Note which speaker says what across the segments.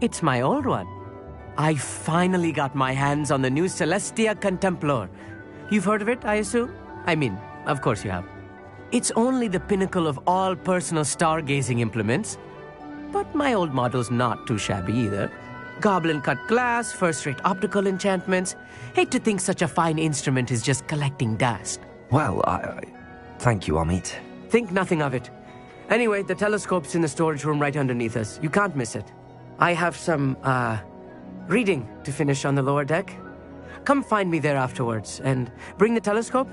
Speaker 1: It's my old one. I finally got my hands on the new Celestia Contemplar. You've heard of it, I assume? I mean, of course you have. It's only the pinnacle of all personal stargazing implements. But my old model's not too shabby either. Goblin-cut glass, first-rate optical enchantments. Hate to think such a fine instrument is just collecting dust.
Speaker 2: Well, thank you, Amit.
Speaker 1: Think nothing of it. Anyway, the telescope's in the storage room right underneath us. You can't miss it. I have some, reading to finish on the lower deck. Come find me there afterwards, and bring the telescope.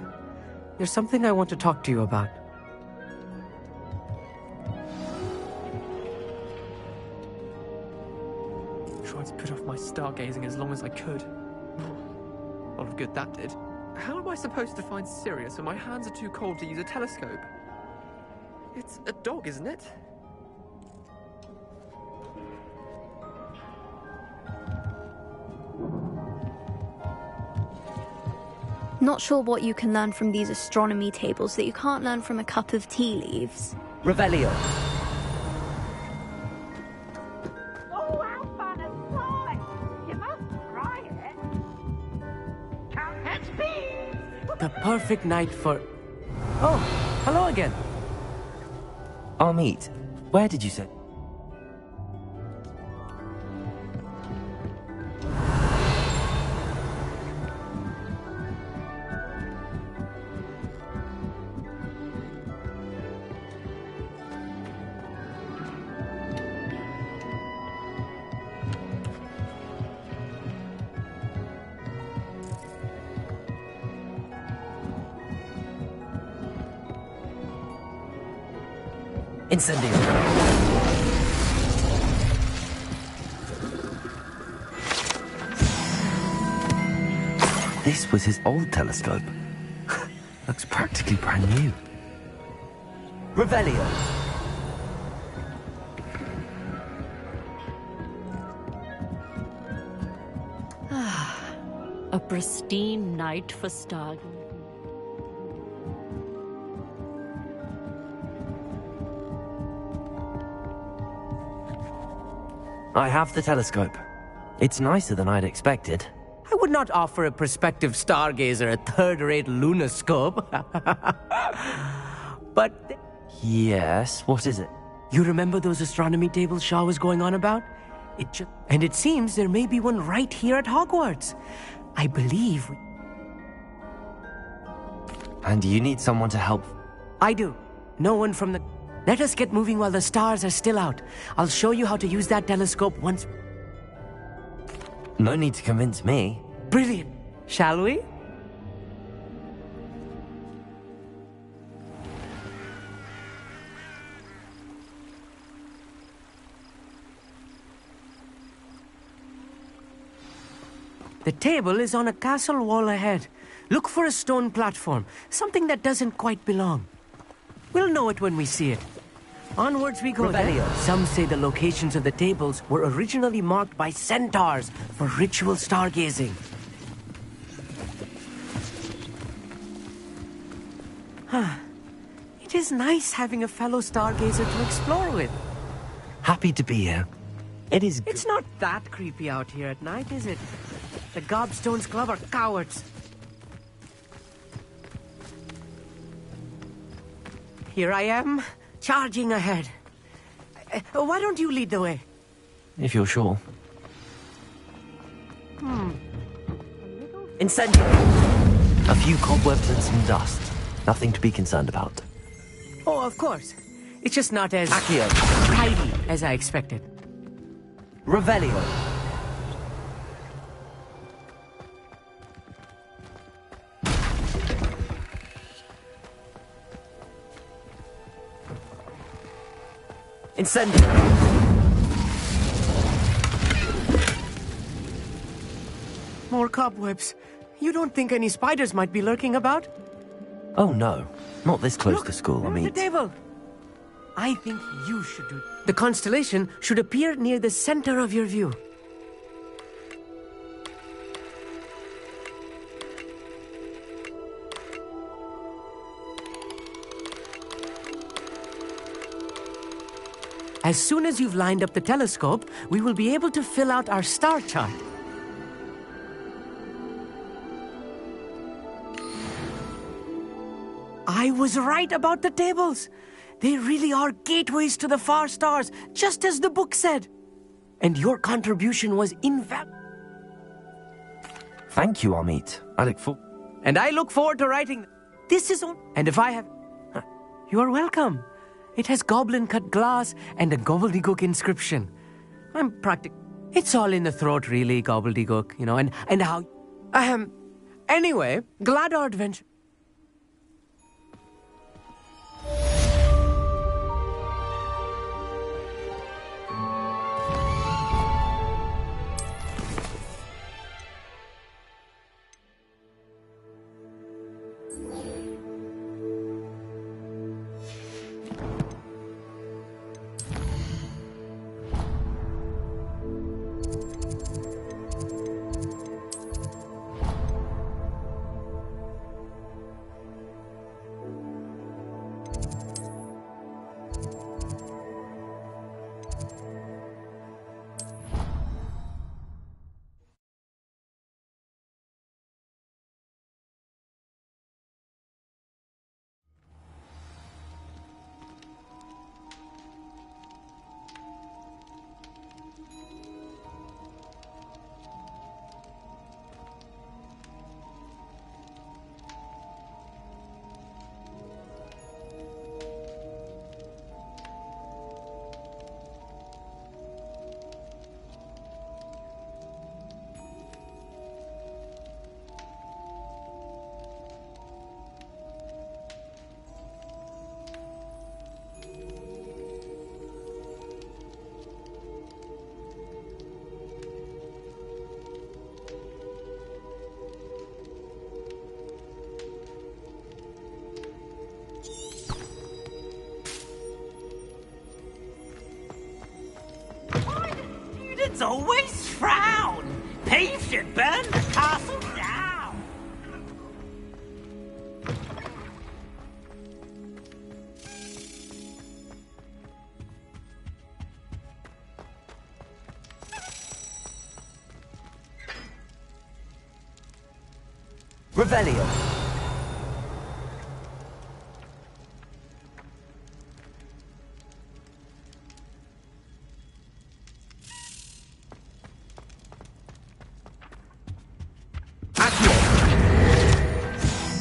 Speaker 1: There's something I want to talk to you about.
Speaker 3: Tried to put off my stargazing as long as I could. A lot of good that did. How am I supposed to find Sirius when my hands are too cold to use a telescope? It's a dog, isn't it?
Speaker 4: Not sure what you can learn from these astronomy tables that you can't learn from a cup of tea leaves.
Speaker 1: Revelio.
Speaker 5: Oh, how fun and fly! You must try it. Can't catch bees!
Speaker 1: The perfect night for... Oh, hello again.
Speaker 2: Amit, where did you say? Incendio. This was his old telescope. Looks practically brand new.
Speaker 1: Revelio.
Speaker 6: A pristine night for stargazing.
Speaker 2: I have the telescope. It's nicer than I'd expected.
Speaker 1: I would not offer a prospective stargazer a third-rate lunoscope. But...
Speaker 2: Yes, what is it?
Speaker 1: You remember those astronomy tables Shaw was going on about? And it seems there may be one right here at Hogwarts. I believe...
Speaker 2: And you need someone to help?
Speaker 1: I do. No one from the... Let us get moving while the stars are still out. I'll show you how to use that telescope once...
Speaker 2: No need to convince me.
Speaker 1: Brilliant. Shall we? The table is on a castle wall ahead. Look for a stone platform, something that doesn't quite belong. We'll know it when we see it. Onwards we go. Revelio. Some say the locations of the tables were originally marked by centaurs for ritual stargazing. It is nice having a fellow stargazer to explore with.
Speaker 2: Happy to be here.
Speaker 1: It's not that creepy out here at night, is it? The Gobstones Club are cowards. Here I am, charging ahead. Why don't you lead the way?
Speaker 2: If you're sure. Incendio! A few cobwebs and some dust. Nothing to be concerned about.
Speaker 1: Oh, of course. It's just not as...
Speaker 2: Accio.
Speaker 1: tidy as I expected.
Speaker 2: Revelio. Incendio.
Speaker 1: More cobwebs. You don't think any spiders might be lurking about?
Speaker 2: Oh no, not this close to school, I
Speaker 1: Look
Speaker 2: mean.
Speaker 1: at the table. I think you should do... The constellation should appear near the center of your view. As soon as you've lined up the telescope, we will be able to fill out our star chart. I was right about the tables. They really are gateways to the far stars, just as the book said. And your contribution was invaluable.
Speaker 2: Thank you, Amit.
Speaker 1: And I look forward to writing. This is on. And if I have. You are welcome. It has goblin cut glass and a gobbledygook inscription. I'm practic. It's all in the throat, really, gobbledygook, and how. Anyway, glad our adventure.
Speaker 5: Students always frown. Thieves should burn the castle down.
Speaker 2: Revelio.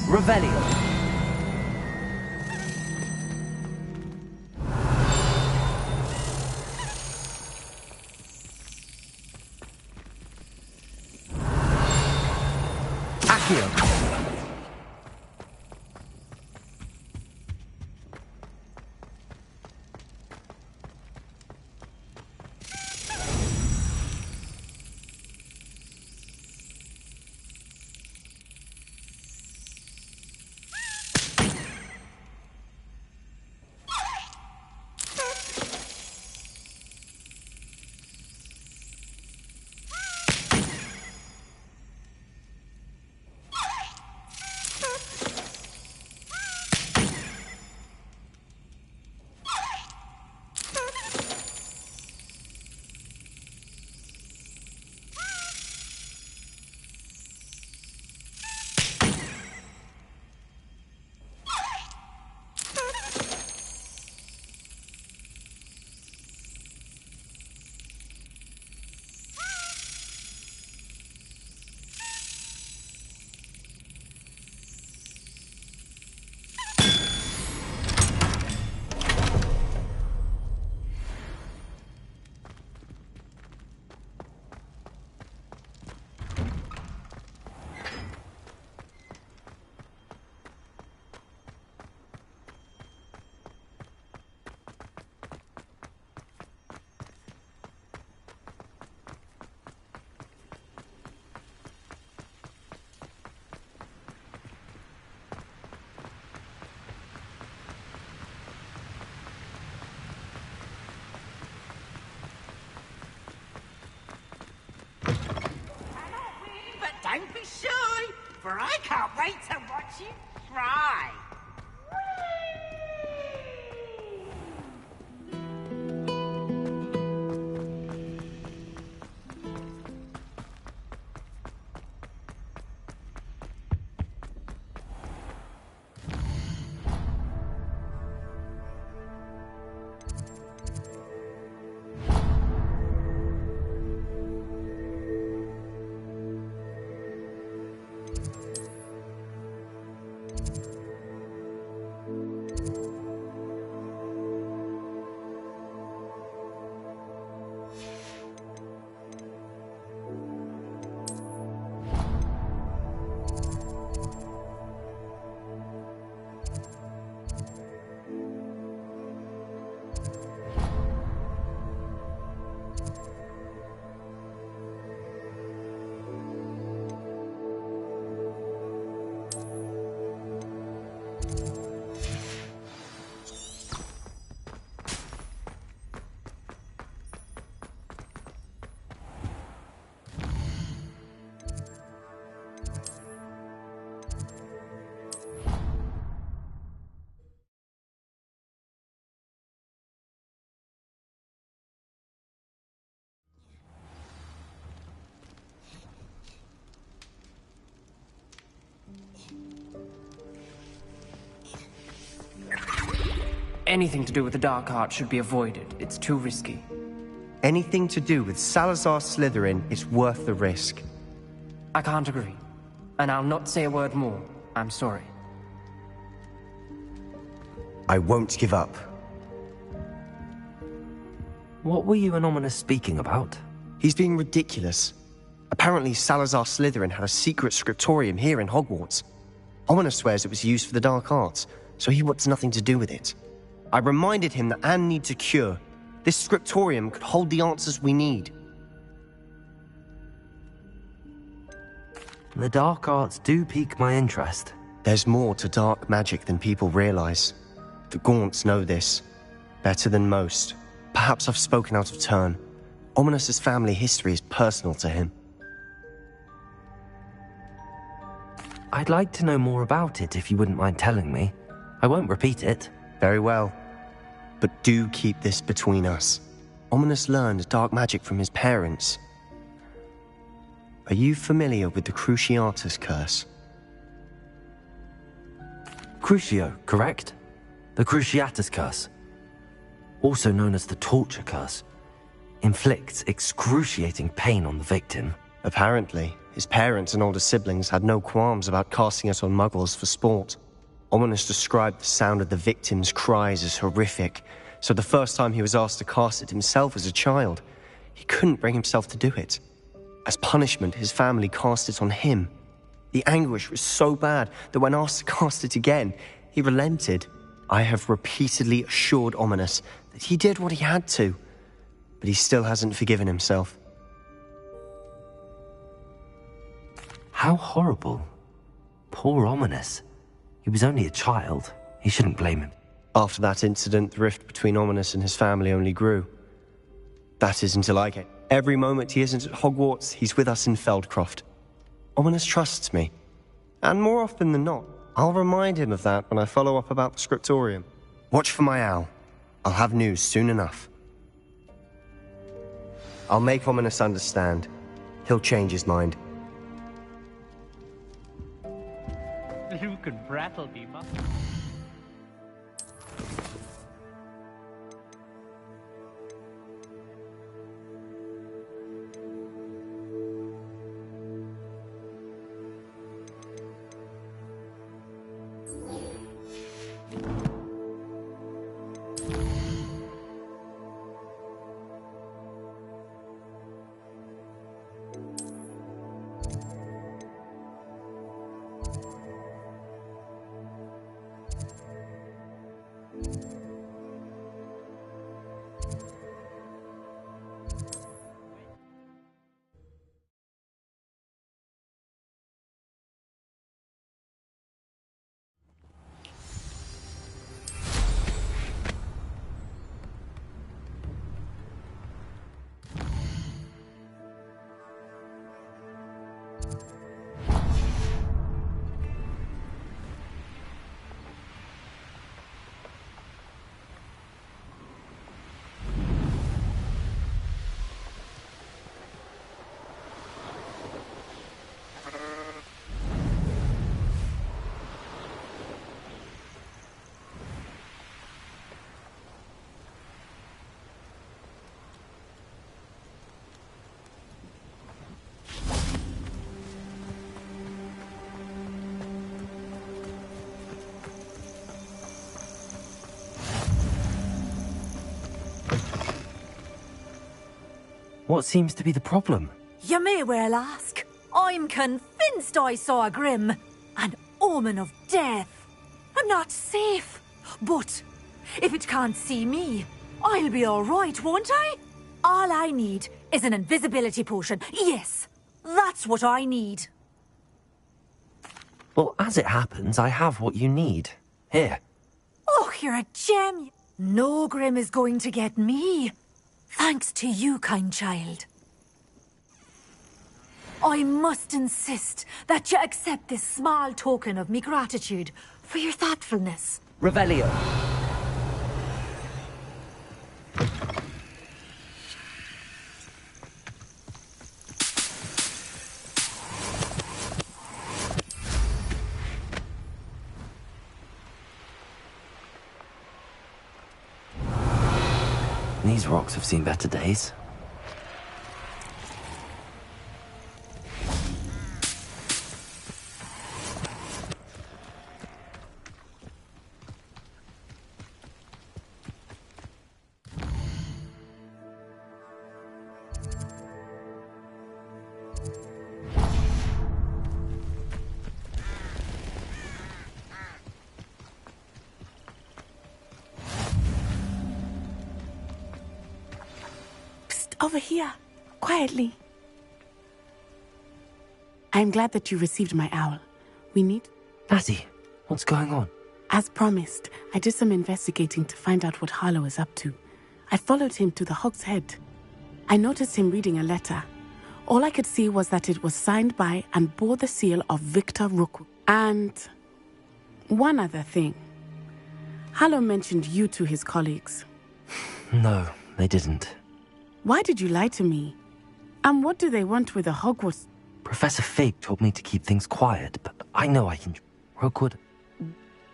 Speaker 2: Revelio. Accio.
Speaker 5: Don't be shy, for I can't wait to watch you try.
Speaker 3: Anything to do with the dark art should be avoided. It's too risky.
Speaker 7: Anything to do with Salazar Slytherin is worth the risk.
Speaker 3: I can't agree. And I'll not say a word more. I'm sorry.
Speaker 7: I won't give up.
Speaker 2: What were you and Ominous speaking about?
Speaker 7: He's being ridiculous. Apparently Salazar Slytherin had a secret scriptorium here in Hogwarts. Ominous swears it was used for the dark arts, so he wants nothing to do with it. I reminded him that Anne needs a cure. This scriptorium could hold the answers we need.
Speaker 2: The dark arts do pique my interest.
Speaker 7: There's more to dark magic than people realize. The Gaunts know this. Better than most. Perhaps I've spoken out of turn. Ominous's family history is personal to him.
Speaker 2: I'd like to know more about it if you wouldn't mind telling me. I won't repeat it.
Speaker 7: Very well. But do keep this between us. Ominous learned dark magic from his parents. Are you familiar with the Cruciatus curse?
Speaker 2: Crucio, correct? The Cruciatus curse, also known as the torture curse, inflicts excruciating pain on the victim.
Speaker 7: Apparently, his parents and older siblings had no qualms about casting it on muggles for sport. Ominous described the sound of the victim's cries as horrific, so the first time he was asked to cast it himself as a child, he couldn't bring himself to do it. As punishment, his family cast it on him. The anguish was so bad that when asked to cast it again, he relented. I have repeatedly assured Ominous that he did what he had to, but he still hasn't forgiven himself.
Speaker 2: How horrible. Poor Ominous. He was only a child. He shouldn't blame him.
Speaker 7: After that incident, the rift between Ominous and his family only grew. That is until I get. Every moment he isn't at Hogwarts, he's with us in Feldcroft. Ominous trusts me. And more often than not, I'll remind him of that when I follow up about the scriptorium. Watch for my owl. I'll have news soon enough. I'll make Ominous understand. He'll change his mind.
Speaker 8: You can rattle me, mum.
Speaker 2: What seems to be the problem?
Speaker 9: You may well ask. I'm convinced I saw a Grim, an omen of death. I'm not safe, but if it can't see me, I'll be all right, won't I? All I need is an invisibility potion. Yes, that's what I need.
Speaker 2: Well, as it happens, I have what you need. Here.
Speaker 9: Oh, you're a gem. No Grim is going to get me. Thanks to you, kind child. I must insist that you accept this small token of me gratitude for your thoughtfulness.
Speaker 2: Revelio. These rocks have seen better days.
Speaker 10: Over here, quietly. I'm glad that you received my owl. We need...
Speaker 2: Natty, what's going on?
Speaker 10: As promised, I did some investigating to find out what Harlow is up to. I followed him to the Hog's Head. I noticed him reading a letter. All I could see was that it was signed by and bore the seal of Victor Rook. And one other thing. Harlow mentioned you to his colleagues.
Speaker 2: No, they didn't.
Speaker 10: Why did you lie to me? And what do they want with a Hogwarts?
Speaker 2: Professor Fig told me to keep things quiet, but I know I can... Rookwood...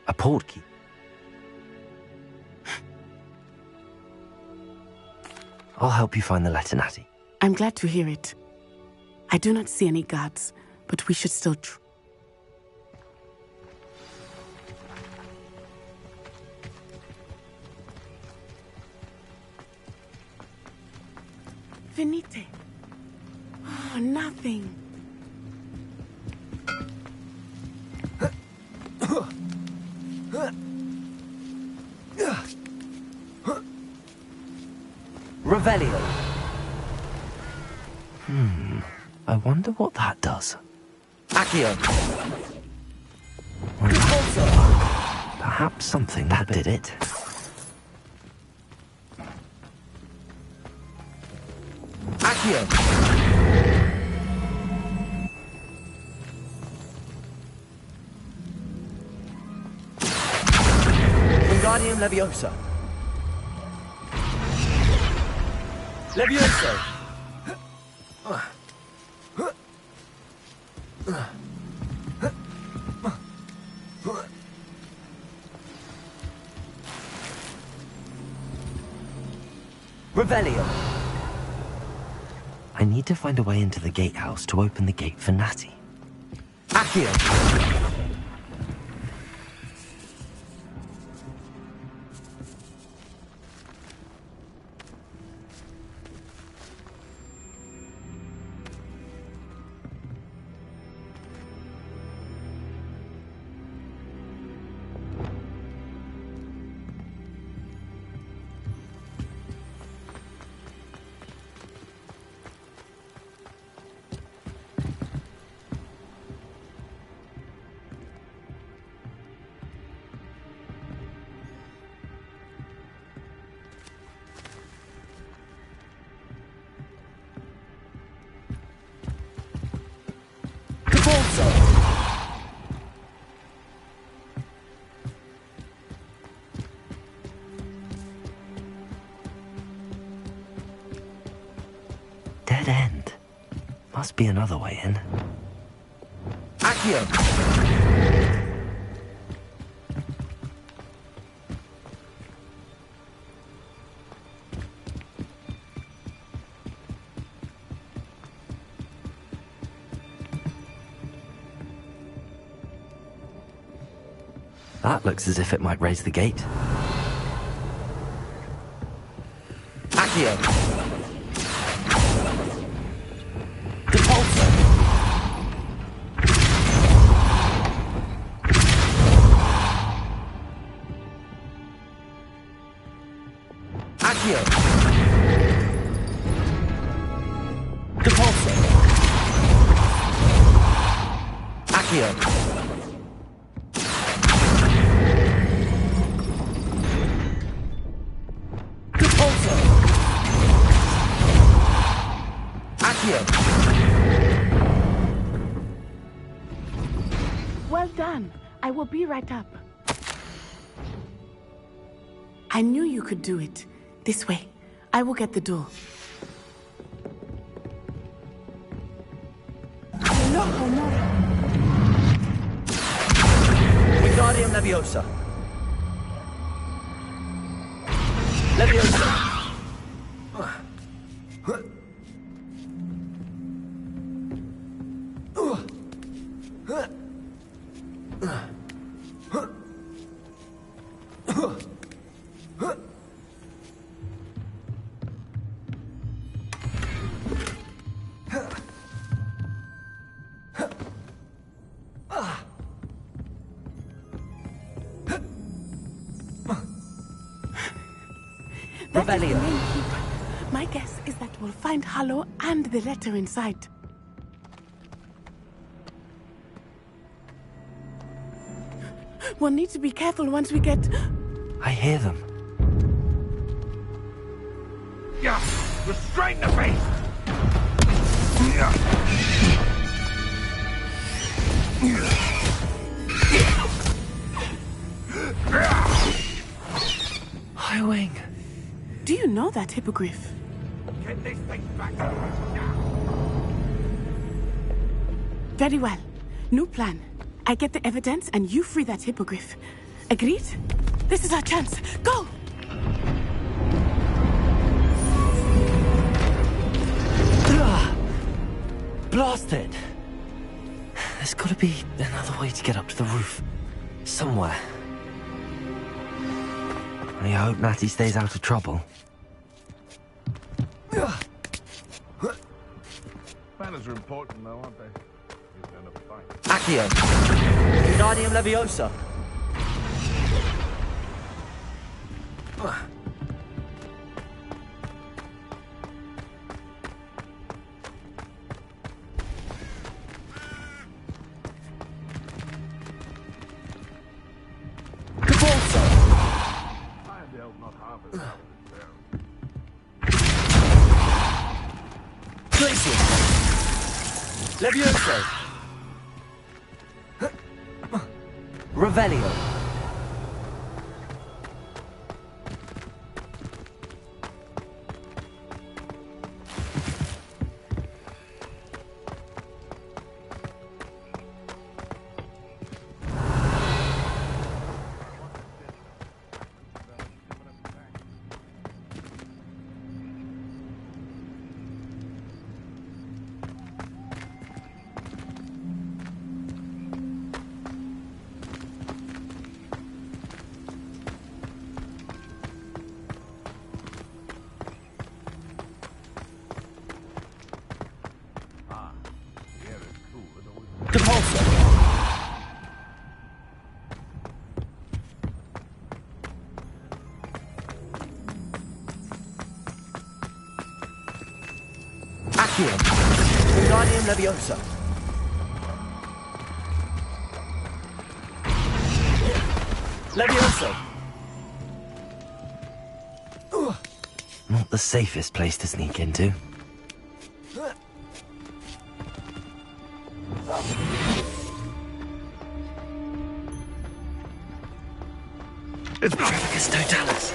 Speaker 2: A portkey. I'll help you find the letter, Natty.
Speaker 10: I'm glad to hear it. I do not see any guards, but we should still Venite. Oh, nothing.
Speaker 1: Revelio.
Speaker 2: I wonder what that does.
Speaker 1: Accio.
Speaker 2: Perhaps something that did it.
Speaker 1: Accio. Wingardium Leviosa. Leviosa. Revelio.
Speaker 2: I need to find a way into the gatehouse to open the gate for Natty.
Speaker 1: Accio.
Speaker 2: Dead end. Must be another way in.
Speaker 1: Accio.
Speaker 2: That looks as if it might raise the gate.
Speaker 1: Accio. Accio. Depulso. Accio. Depulso. Accio.
Speaker 10: Well done. I will be right up. I knew you could do it. This way. I will get the door.
Speaker 1: Wingardium Leviosa. Leviosa.
Speaker 10: That is the
Speaker 1: Revelio.
Speaker 10: main keeper. My guess is that we'll find Harlow and the letter inside. We'll need to be careful once we get...
Speaker 2: I hear them.
Speaker 11: Yeah! Restrain the beast!
Speaker 2: Highwing.
Speaker 10: Do you know that hippogriff?
Speaker 11: Get this thing back to us now!
Speaker 10: Very well. New plan. I get the evidence and you free that hippogriff. Agreed? This is our chance. Go!
Speaker 2: Blasted! There's gotta be another way to get up to the roof. Somewhere. I hope Natty stays out of trouble.
Speaker 11: Manners are important, though, aren't they? You're gonna fight.
Speaker 1: Accio. Wingardium Leviosa.
Speaker 11: Irondel's not half as bad as
Speaker 1: Glacius. Levioso. Revelio. Depulso. Accio. Wingardium Leviosa. Levioso.
Speaker 2: Not the safest place to sneak into. It's Totalis.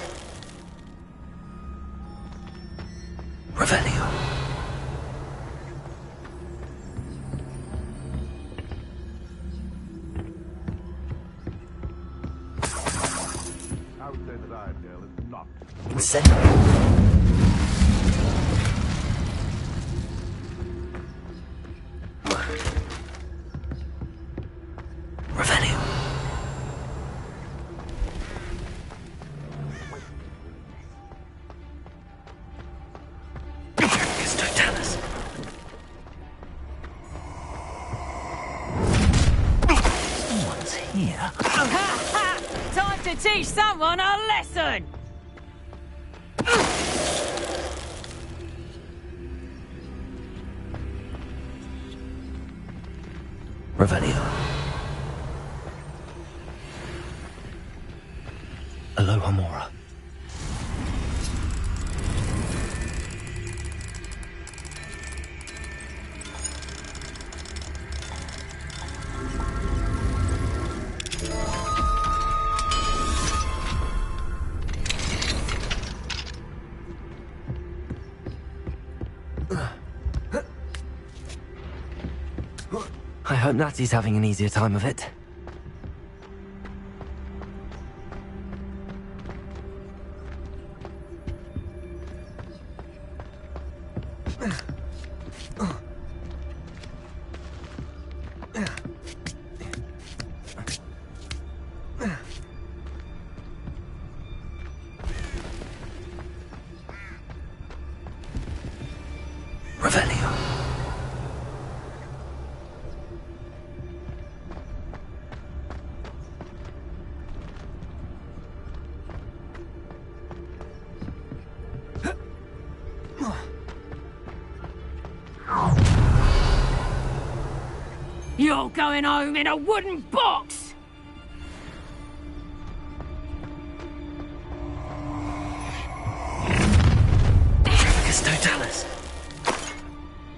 Speaker 2: Revelio.
Speaker 11: I would say that Iredale is not.
Speaker 2: Incendio. Revelio. It's Totalis. Someone's here.
Speaker 6: Time to teach someone a lesson!
Speaker 2: Revelio. Aloha Mora. I hope Natty's having an easier time of it. Revelio.
Speaker 6: You're going home in a wooden box!
Speaker 2: Totalis.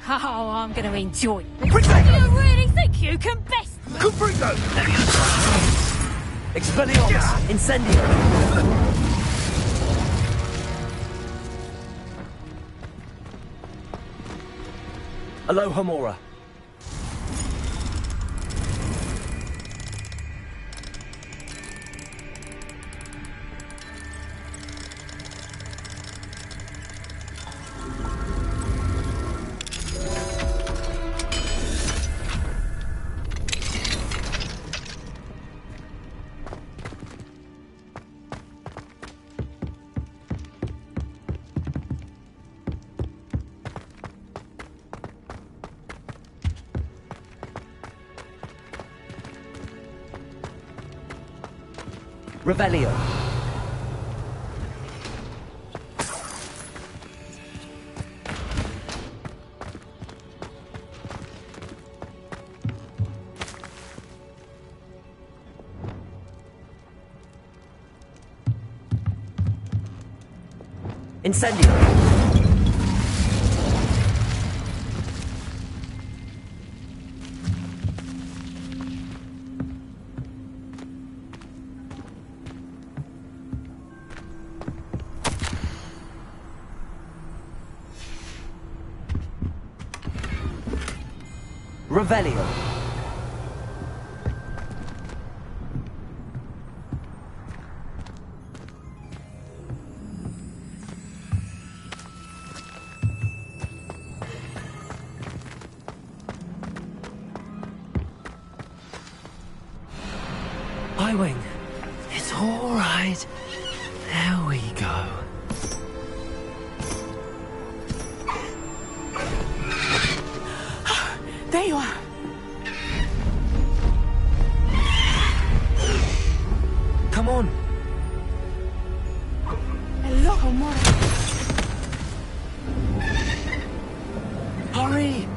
Speaker 6: Oh, I'm going to enjoy it. Do you really think you can best me?
Speaker 2: Caprito! Expelliarmus! Incendio! Aloha Mora. Revelio. Incendio. Revelio. I-Wing. It's all right. There we go.
Speaker 10: There you are.
Speaker 2: Come on.
Speaker 10: Aloha Mora.
Speaker 2: Hurry.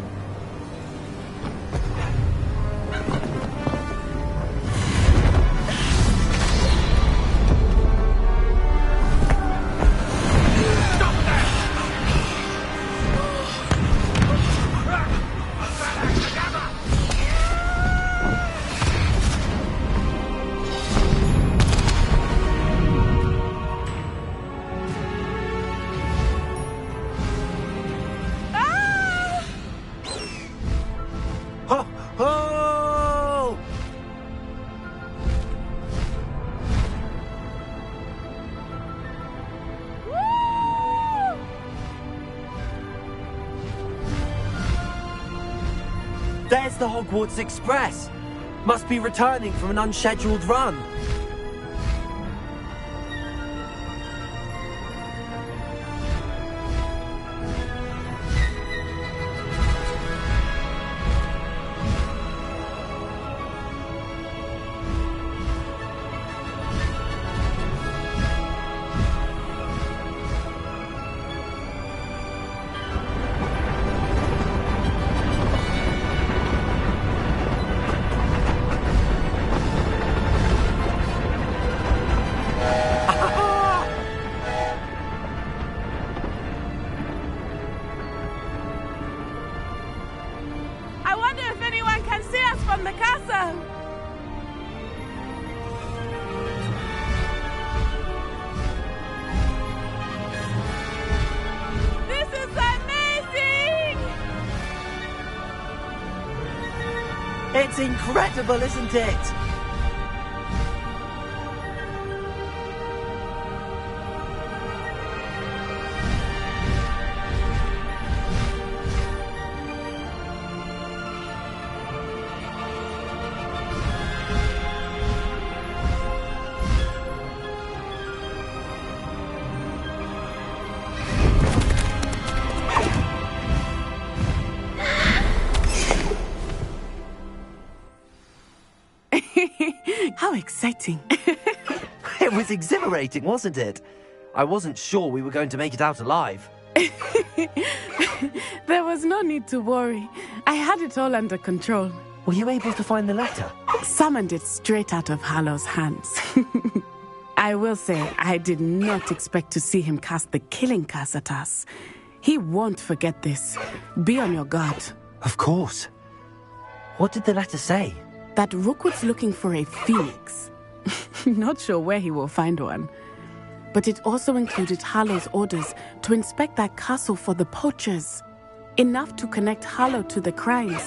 Speaker 2: There's the Hogwarts Express. Must be returning from an unscheduled run. It's incredible, isn't it?
Speaker 10: How exciting.
Speaker 2: It was exhilarating, wasn't it? I wasn't sure we were going to make it out alive.
Speaker 10: There was no need to worry. I had it all under control.
Speaker 2: Were you able to find the letter?
Speaker 10: Summoned it straight out of Harlow's hands. I will say, I did not expect to see him cast the killing curse at us. He won't forget this. Be on your guard.
Speaker 2: Of course. What did the letter say?
Speaker 10: That Rookwood's looking for a phoenix. Not sure where he will find one. But it also included Harlow's orders to inspect that castle for the poachers. Enough to connect Harlow to the crimes.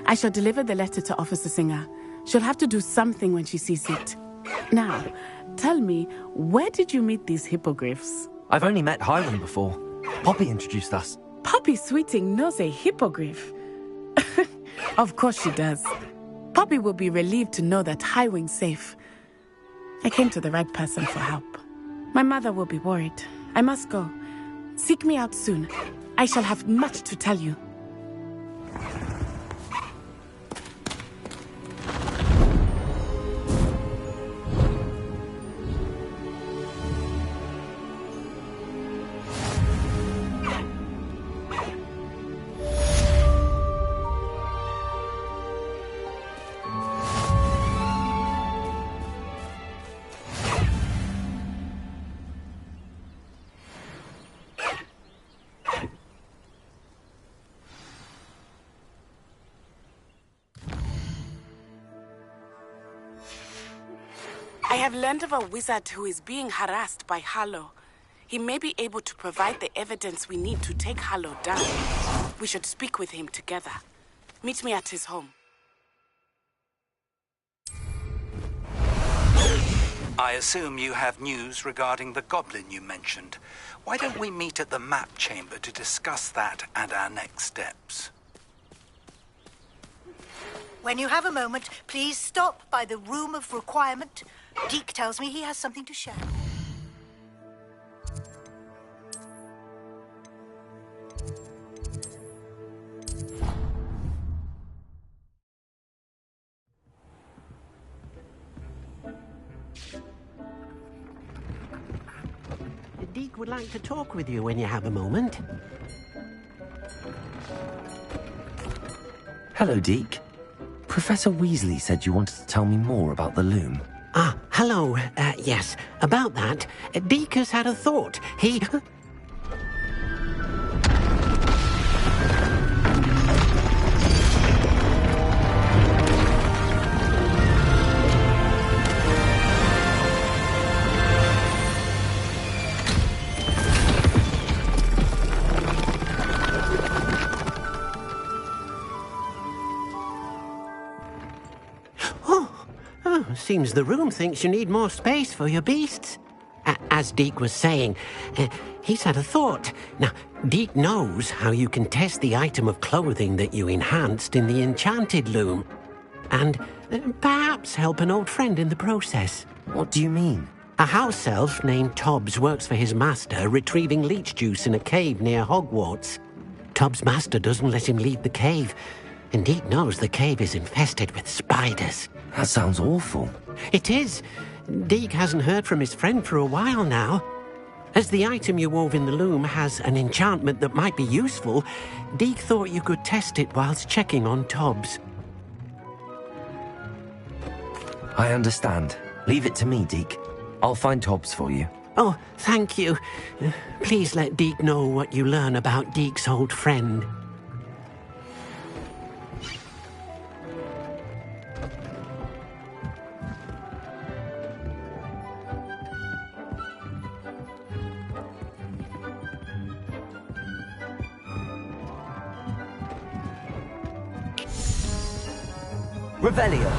Speaker 10: I shall deliver the letter to Officer Singer. She'll have to do something when she sees it. Now, tell me, where did you meet these hippogriffs?
Speaker 2: I've only met Hiram before. Poppy introduced us.
Speaker 10: Poppy Sweeting knows a hippogriff. Of course she does. Poppy will be relieved to know that Highwing's safe. I came to the right person for help. My mother will be worried. I must go. Seek me out soon. I shall have much to tell you. I have learned of a wizard who is being harassed by Harlow. He may be able to provide the evidence we need to take Harlow down. We should speak with him together. Meet me at his home.
Speaker 12: I assume you have news regarding the goblin you mentioned. Why don't we meet at the map chamber to discuss that and our next steps?
Speaker 13: When you have a moment, please stop by the room of requirement. Deke tells me he has something to share.
Speaker 14: Deke would like to talk with you when you have a moment.
Speaker 2: Hello, Deke. Professor Weasley said you wanted to tell me more about the loom.
Speaker 14: Ah, hello. Yes, about that. Deke has had a thought. He... Seems the room thinks you need more space for your beasts. As Deke was saying, he's had a thought. Now, Deke knows how you can test the item of clothing that you enhanced in the enchanted loom. And perhaps help an old friend in the process.
Speaker 2: What do you mean?
Speaker 14: A house elf named Tobbs works for his master, retrieving leech juice in a cave near Hogwarts. Tobbs' master doesn't let him leave the cave, and Deke knows the cave is infested with spiders.
Speaker 2: That sounds awful.
Speaker 14: It is. Deke hasn't heard from his friend for a while now. As the item you wove in the loom has an enchantment that might be useful, Deke thought you could test it whilst checking on Tobbs.
Speaker 2: I understand. Leave it to me, Deke. I'll find Tobbs for you.
Speaker 14: Oh, thank you. Please let Deke know what you learn about Deke's old friend.
Speaker 2: Revelio.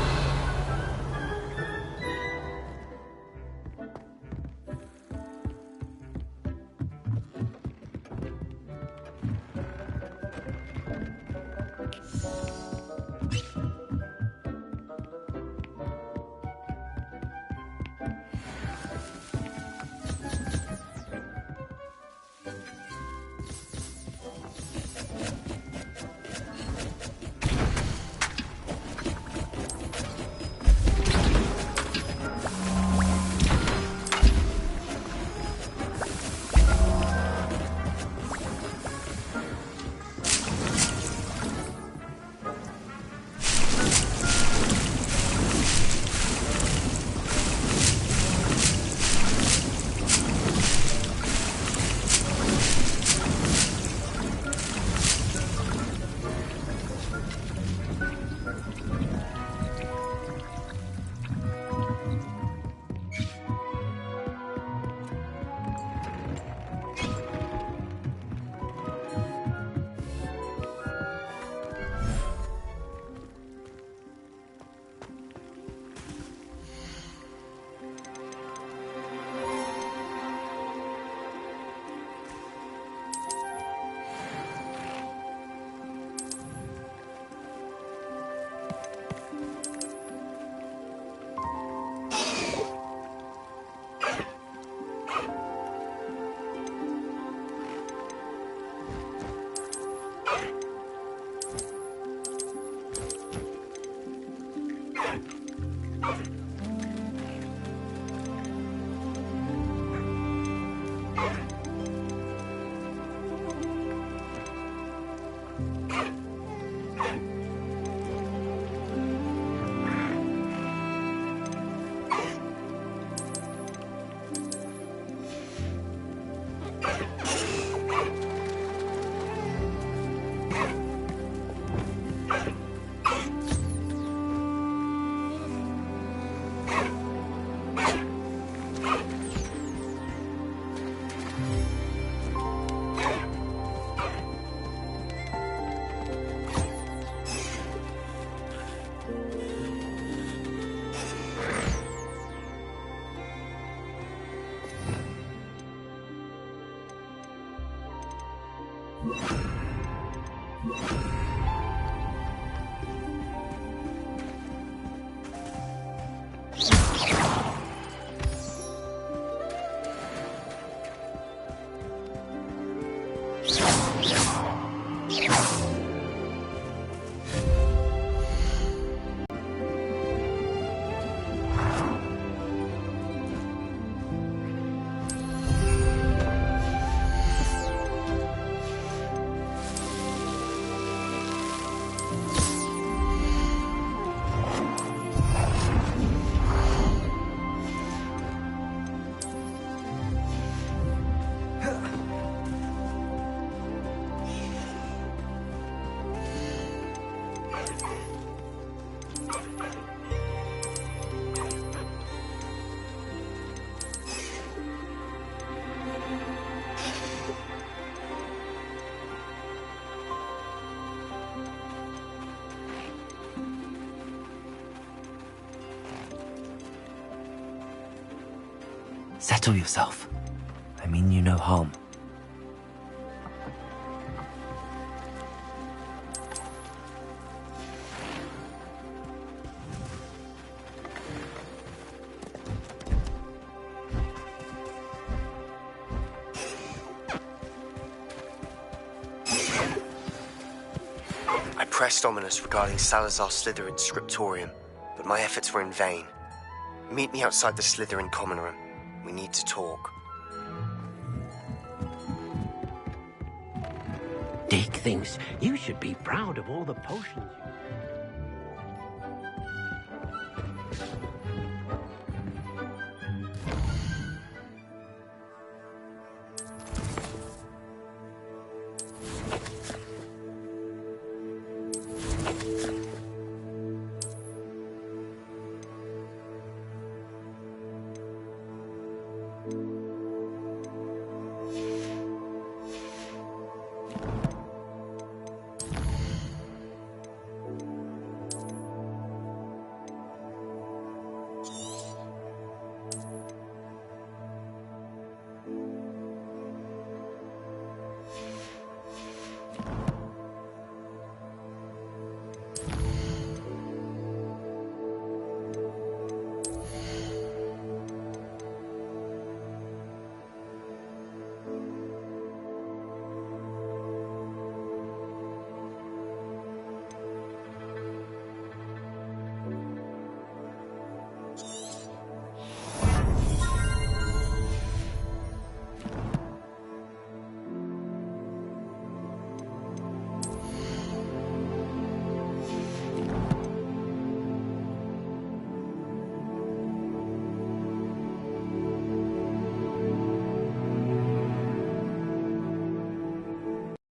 Speaker 2: Settle yourself. I mean you no harm.
Speaker 7: I pressed Ominous regarding Salazar Slytherin's scriptorium, but my efforts were in vain. Meet me outside the Slytherin common room. We need to talk.
Speaker 14: Dick thinks you should be proud of all the potions